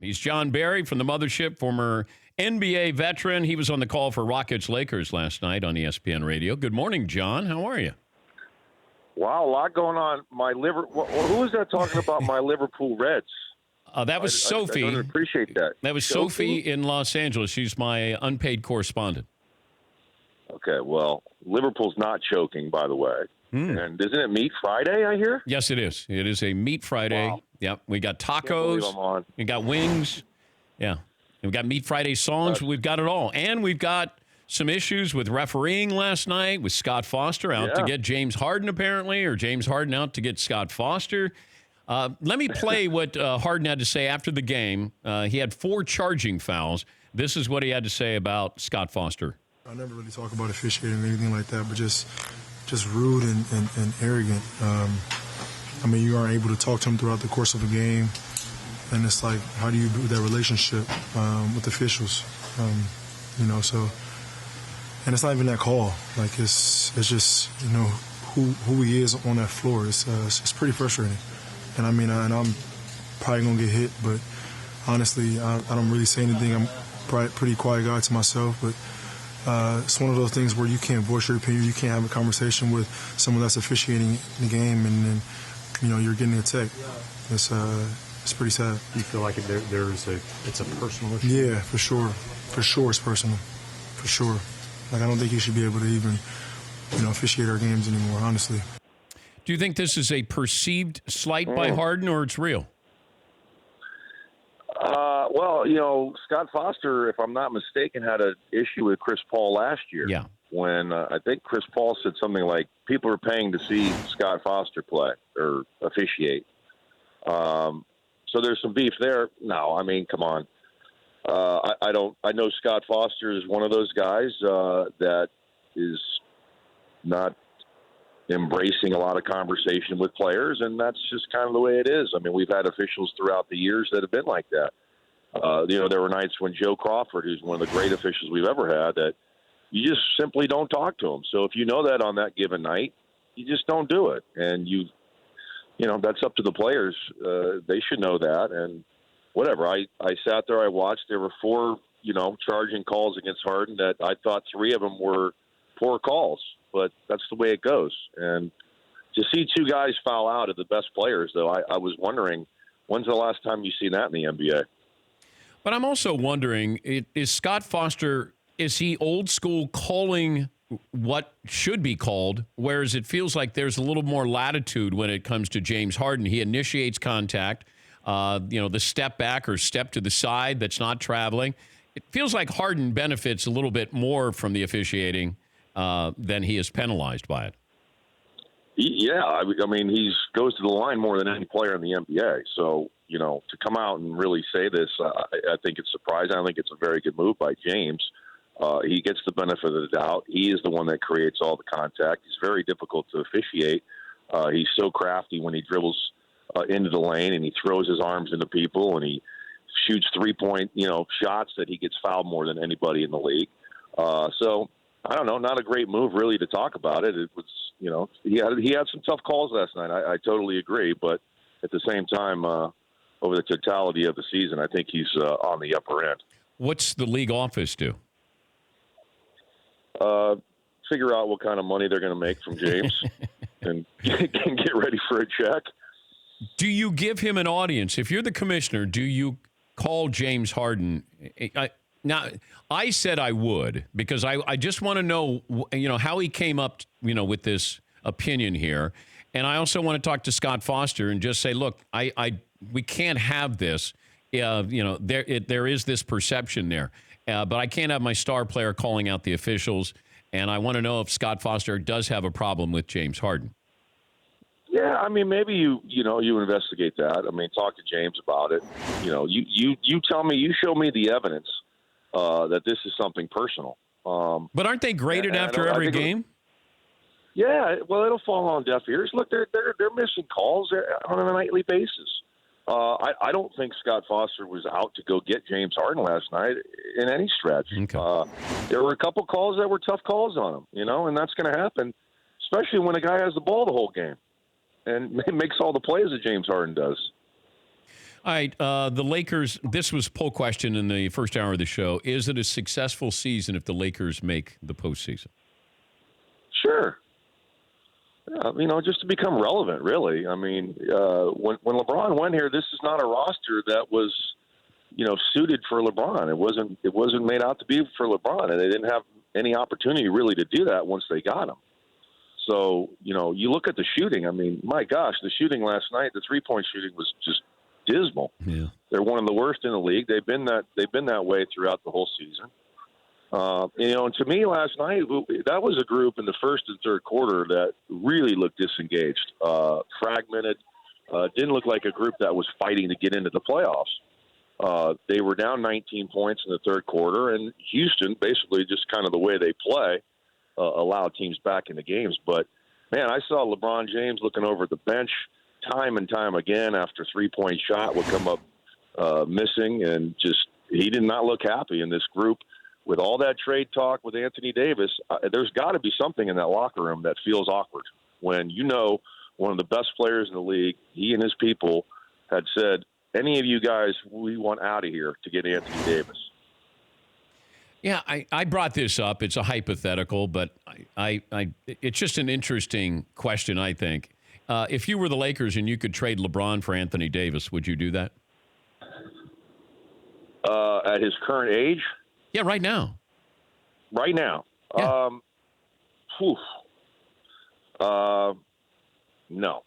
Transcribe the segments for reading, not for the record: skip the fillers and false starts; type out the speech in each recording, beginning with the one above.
He's John Barry from the Mothership, former NBA veteran. He was on the call for Rockets-Lakers last night on ESPN Radio. Good morning, John. How are you? Wow, a lot going on. Who is that talking about my Liverpool Reds? That was Sophie. I don't appreciate that. That was Sophie in Los Angeles. She's my unpaid correspondent. Okay, well, Liverpool's not choking, by the way. And isn't it Meat Friday, I hear? Yes, it is. It is a Meat Friday. Wow. Yep. We got Can't believe tacos. I'm on. We got wings. Yeah. We've got Meat Friday songs. We've got it all. And we've got some issues with refereeing last night with Scott Foster out to get James Harden, apparently, or James Harden out to get Scott Foster. Let me play what Harden had to say after the game. He had 4 charging fouls. This is what he had to say about Scott Foster. I never really talk about officiating or anything like that, but just rude and arrogant. I mean, you aren't able to talk to him throughout the course of a game, and it's like, how do you build that relationship with officials? So, and it's not even that call. Like, it's just, who he is on that floor. It's pretty frustrating. And I mean, and I'm probably gonna get hit, but honestly, I don't really say anything. I'm probably a pretty quiet guy to myself, but it's one of those things where you can't voice your opinion. You can't have a conversation with someone that's officiating the game, and then you're getting attacked. It's pretty sad. You feel like it's a personal issue? Yeah, for sure. For sure, it's personal. For sure. Like, I don't think you should be able to even officiate our games anymore. Honestly. Do you think this is a perceived slight by Harden, or it's real? Well, Scott Foster, if I'm not mistaken, had an issue with Chris Paul last year. Yeah. When I think Chris Paul said something like, people are paying to see Scott Foster play or officiate. So there's some beef there. No, I mean, come on. I know Scott Foster is one of those guys that is not embracing a lot of conversation with players, and that's just kind of the way it is. I mean, we've had officials throughout the years that have been like that. There were nights when Joe Crawford, who's one of the great officials we've ever had, that you just simply don't talk to him. So if you know that on that given night, you just don't do it. And that's up to the players. They should know that. And whatever. I sat there, I watched. There were 4, charging calls against Harden that I thought 3 of them were poor calls. But that's the way it goes. And to see 2 guys foul out of the best players, though, I was wondering, when's the last time you've seen that in the NBA? But I'm also wondering, is Scott Foster, is he old school calling what should be called, whereas it feels like there's a little more latitude when it comes to James Harden? He initiates contact, the step back or step to the side that's not traveling. It feels like Harden benefits a little bit more from the officiating than he is penalized by it. Yeah, I mean, he goes to the line more than any player in the NBA. So, to come out and really say this, I think it's surprising. I think it's a very good move by James. He gets the benefit of the doubt. He is the one that creates all the contact. He's very difficult to officiate. He's so crafty when he dribbles into the lane and he throws his arms into people and he shoots 3-point, shots that he gets fouled more than anybody in the league. So I don't know, not a great move really to talk about it. It was, he had some tough calls last night. I totally agree, but at the same time, over the totality of the season, I think he's on the upper end. What's the league office do? Figure out what kind of money they're going to make from James and get ready for a check. Do you give him an audience? If you're the commissioner, do you call James Harden? Now, I said I would because I just want to know, how he came up, with this opinion here. And I also want to talk to Scott Foster and just say, look, we can't have this. There is this perception there. But I can't have my star player calling out the officials. And I want to know if Scott Foster does have a problem with James Harden. Yeah, I mean, maybe you investigate that. I mean, talk to James about it. You tell me, you show me the evidence that this is something personal. But aren't they graded after every game? Yeah, well, it'll fall on deaf ears. Look, they're missing calls on a nightly basis. I don't think Scott Foster was out to go get James Harden last night in any stretch. Okay. There were a couple calls that were tough calls on him, and that's going to happen, especially when a guy has the ball the whole game and makes all the plays that James Harden does. All right, the Lakers, this was poll question in the first hour of the show. Is it a successful season if the Lakers make the postseason? Sure. Yeah, just to become relevant, really. I mean, when LeBron went here, this is not a roster that was, suited for LeBron. It wasn't made out to be for LeBron, and they didn't have any opportunity really to do that once they got him. So, you look at the shooting. I mean, my gosh, the shooting last night, the 3-point shooting was just dismal. Yeah. They're one of the worst in the league. They've been that way throughout the whole season. And to me last night, that was a group in the first and third quarter that really looked disengaged, fragmented, didn't look like a group that was fighting to get into the playoffs. They were down 19 points in the third quarter, and Houston, basically just kind of the way they play, allowed teams back into games. But, man, I saw LeBron James looking over at the bench time and time again after three-point shot would come up missing, and just he did not look happy in this group. With all that trade talk with Anthony Davis, there's got to be something in that locker room that feels awkward when one of the best players in the league, he and his people had said, any of you guys, we want out of here to get Anthony Davis. Yeah, I brought this up. It's a hypothetical, but it's just an interesting question, I think. If you were the Lakers and you could trade LeBron for Anthony Davis, would you do that? At his current age? Yeah, right now. Right now? Yeah. No.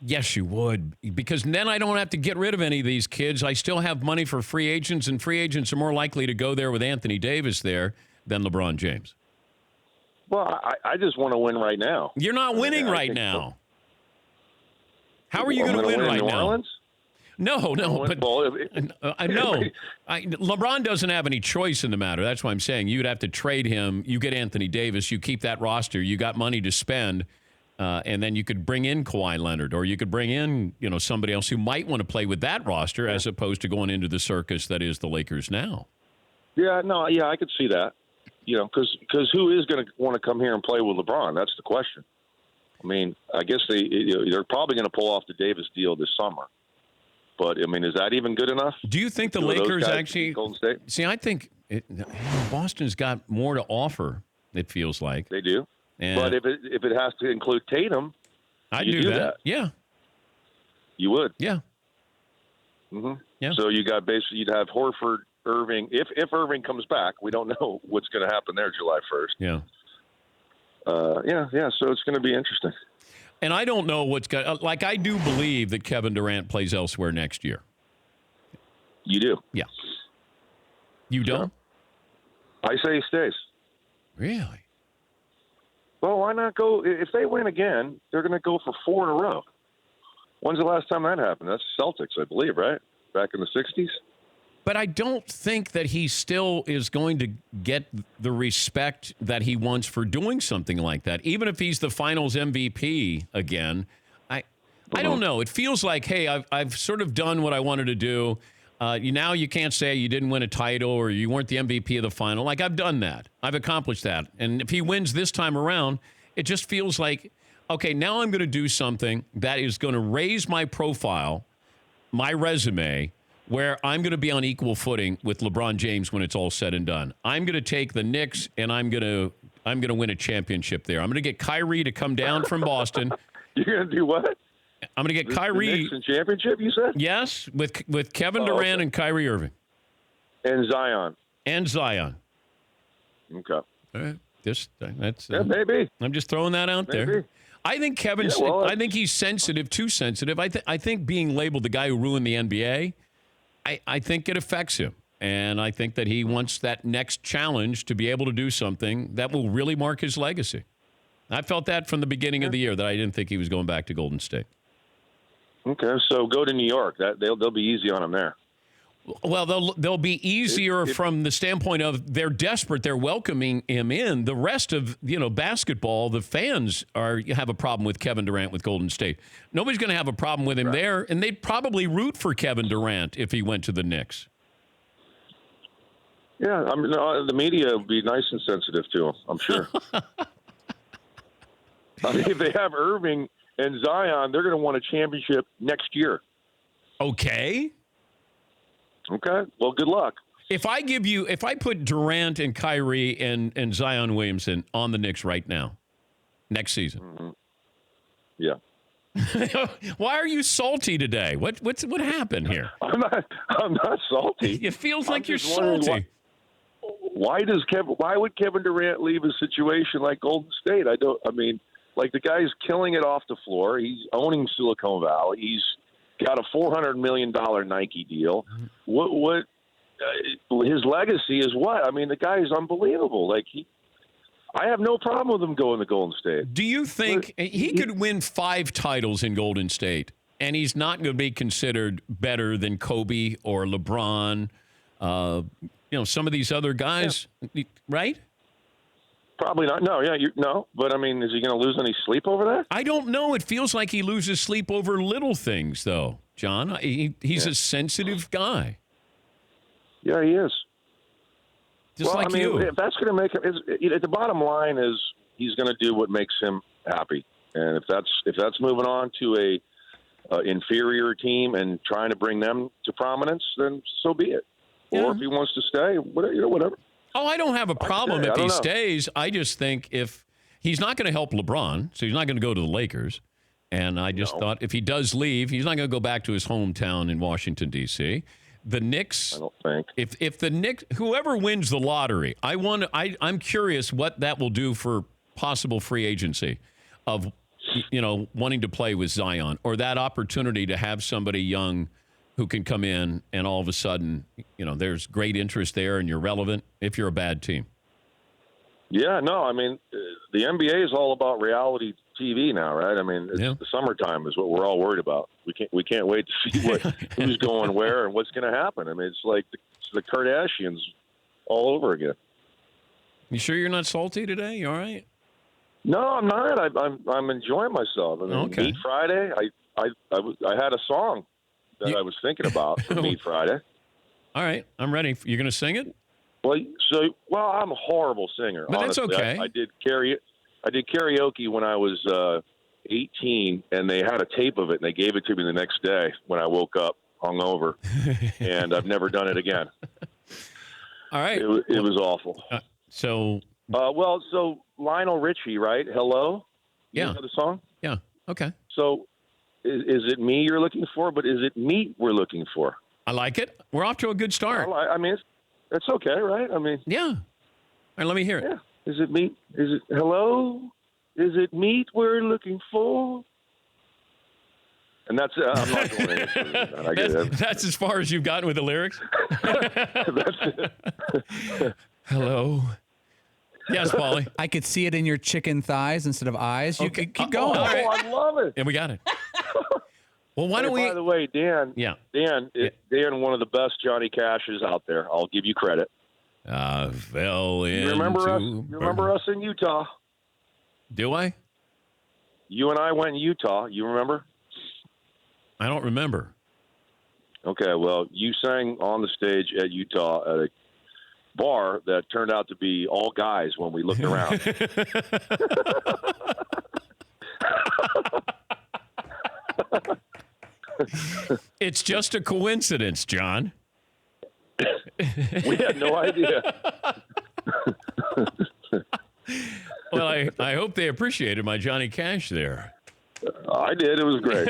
Yes, you would, because then I don't have to get rid of any of these kids. I still have money for free agents, and free agents are more likely to go there with Anthony Davis there than LeBron James. Well, I just want to win right now. You're not winning right now. How are you going to win right now? Orleans? No, but no. LeBron doesn't have any choice in the matter. That's why I'm saying you'd have to trade him. You get Anthony Davis. You keep that roster. You got money to spend, and then you could bring in Kawhi Leonard, or you could bring in somebody else who might want to play with that roster as opposed to going into the circus that is the Lakers now. Yeah, I could see that. Because who is going to want to come here and play with LeBron? That's the question. I mean, I guess they're probably going to pull off the Davis deal this summer. But, I mean, is that even good enough? Do you think the Lakers actually – Golden State? See, I think Boston's got more to offer, it feels like. They do. And but if it has to include Tatum, I'd do that. Yeah. You would? Yeah. Mm-hmm. Yeah. So you'd have Horford, Irving. If Irving comes back, we don't know what's going to happen there July 1st. Yeah. Yeah. So it's going to be interesting. And I don't know what's going to – I do believe that Kevin Durant plays elsewhere next year. You do? Yeah. You don't? I say he stays. Really? Well, why not go – if they win again, they're going to go for 4 in a row. When's the last time that happened? That's the Celtics, I believe, right? Back in the 60s? But I don't think that he still is going to get the respect that he wants for doing something like that. Even if he's the finals MVP again, I don't know. It feels like, hey, I've sort of done what I wanted to do. Now you can't say you didn't win a title or you weren't the MVP of the final. Like, I've done that. I've accomplished that. And if he wins this time around, it just feels like, okay, now I'm going to do something that is going to raise my profile, my resume, where I'm going to be on equal footing with LeBron James when it's all said and done. I'm going to take the Knicks, and I'm going to win a championship there. I'm going to get Kyrie to come down from Boston. You're going to do what? I'm going to get Kyrie. The Knicks and championship, you said? Yes, with Kevin Durant and Kyrie Irving. And Zion. Okay. All right. That's maybe. I'm just throwing that out there. I think I think he's sensitive, too sensitive. I think being labeled the guy who ruined the NBA, I think it affects him. And I think that he wants that next challenge to be able to do something that will really mark his legacy. I felt that from the beginning of the year, that I didn't think he was going back to Golden State. Okay, so go to New York. They'll be easy on him there. Well, they'll be easier from the standpoint of they're desperate. They're welcoming him in. The rest of basketball, the fans have a problem with Kevin Durant with Golden State. Nobody's going to have a problem with him there, and they'd probably root for Kevin Durant if he went to the Knicks. Yeah, I mean, the media would be nice and sensitive to him, I'm sure. I mean, if they have Irving and Zion, they're going to want a championship next year. Okay. Okay. Well, good luck. If I put Durant and Kyrie and Zion Williamson on the Knicks right now, next season. Mm-hmm. Yeah. Why are you salty today? What happened here? I'm not salty. It feels like you're just wondering salty. Why would Kevin Durant leave a situation like Golden State? Like the guy's killing it off the floor. He's owning Silicon Valley. He's got a $400 million Nike deal. What his legacy is what? I mean, the guy is unbelievable. I have no problem with him going to Golden State. Do you think he could win 5 titles in Golden State, and he's not going to be considered better than Kobe or LeBron? Some of these other guys, right? Probably not. No, no. But, I mean, is he going to lose any sleep over that? I don't know. It feels like he loses sleep over little things, though, John. He's a sensitive guy. Yeah, he is. Just like you. If that's going to make him, the bottom line is he's going to do what makes him happy, and if that's moving on to a inferior team and trying to bring them to prominence, then so be it. Yeah. Or if he wants to stay, whatever. Oh, I don't have a problem if he stays. I just think if he's not going to help LeBron, so he's not going to go to the Lakers. And I just thought if he does leave, he's not going to go back to his hometown in Washington, D.C. The Knicks, I don't think. If the Knicks, whoever wins the lottery, I'm curious what that will do for possible free agency of, wanting to play with Zion, or that opportunity to have somebody young who can come in and all of a sudden, there's great interest there and you're relevant if you're a bad team. Yeah, no, I mean, the NBA is all about reality TV now, right? I mean, the summertime is what we're all worried about. We can't wait to see who's going where and what's going to happen. I mean, it's like the Kardashians all over again. You sure you're not salty today? You all right? No, I'm not. I'm enjoying myself. I mean, okay. Meat Friday. I had a song that I was thinking about for Meat Friday. All right, I'm ready. You're going to sing it? Well, I'm a horrible singer. But honestly. that's okay. I did karaoke when I was 18, and they had a tape of it, and they gave it to me the next day when I woke up hungover, and I've never done it again. All right. It was awful. So Lionel Richie, right? Hello? You know the song? Yeah. Okay. So is it me you're looking for, but is it meat we're looking for? I like it. We're off to a good start. I mean, it's okay, right? I mean, yeah. All right, let me hear it. Yeah. Is it meat? Is it hello? Is it meat we're looking for? And that's I'm not going any further than that. I get it. That's as far as you've gotten with the lyrics? That's it. Hello. Yes, Paulie. I could see it in your chicken thighs instead of eyes. You could keep going. Oh, I love it. And we got it. Well, why don't we? By the way, Dan. Yeah. Dan, one of the best Johnny Cashes out there. I'll give you credit. You remember us in Utah? Do I? You and I went in Utah. You remember? I don't remember. Okay, well, you sang on the stage at Utah at a bar that turned out to be all guys when we looked around. It's just a coincidence, John. We had no idea. Well, I hope they appreciated my Johnny Cash there. I did. It was great.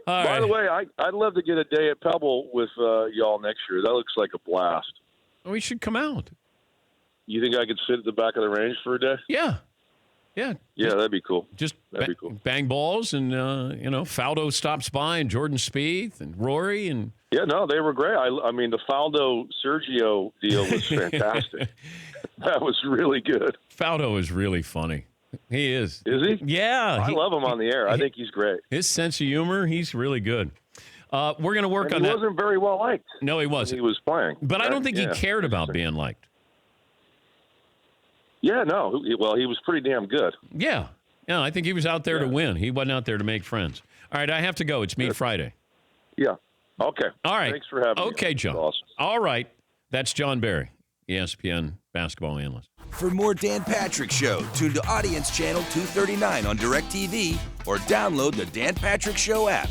By the way, I'd love to get a day at Pebble with y'all next year. That looks like a blast. We should come out. You think I could sit at the back of the range for a day? Yeah. Yeah. Yeah, that'd be cool. Just that'd be cool. Bang balls, and Faldo stops by, and Jordan Spieth, and Rory, and yeah, no, they were great. I mean, the Faldo Sergio deal was fantastic. That was really good. Faldo is really funny. He is. Is he? Yeah. I love him on the air. I think he's great. His sense of humor, he's really good. We're going to work on that. He wasn't very well liked. No, he wasn't. He was playing. But I don't think he cared about being liked. Yeah, no. Well, he was pretty damn good. Yeah. Yeah, I think he was out there to win. He wasn't out there to make friends. All right, I have to go. It's Meat Friday. Yeah. Okay. All right. Thanks for having me. Okay, John. Awesome. All right. That's John Barry, ESPN basketball analyst. For more Dan Patrick Show, tune to Audience Channel 239 on DirecTV or download the Dan Patrick Show app.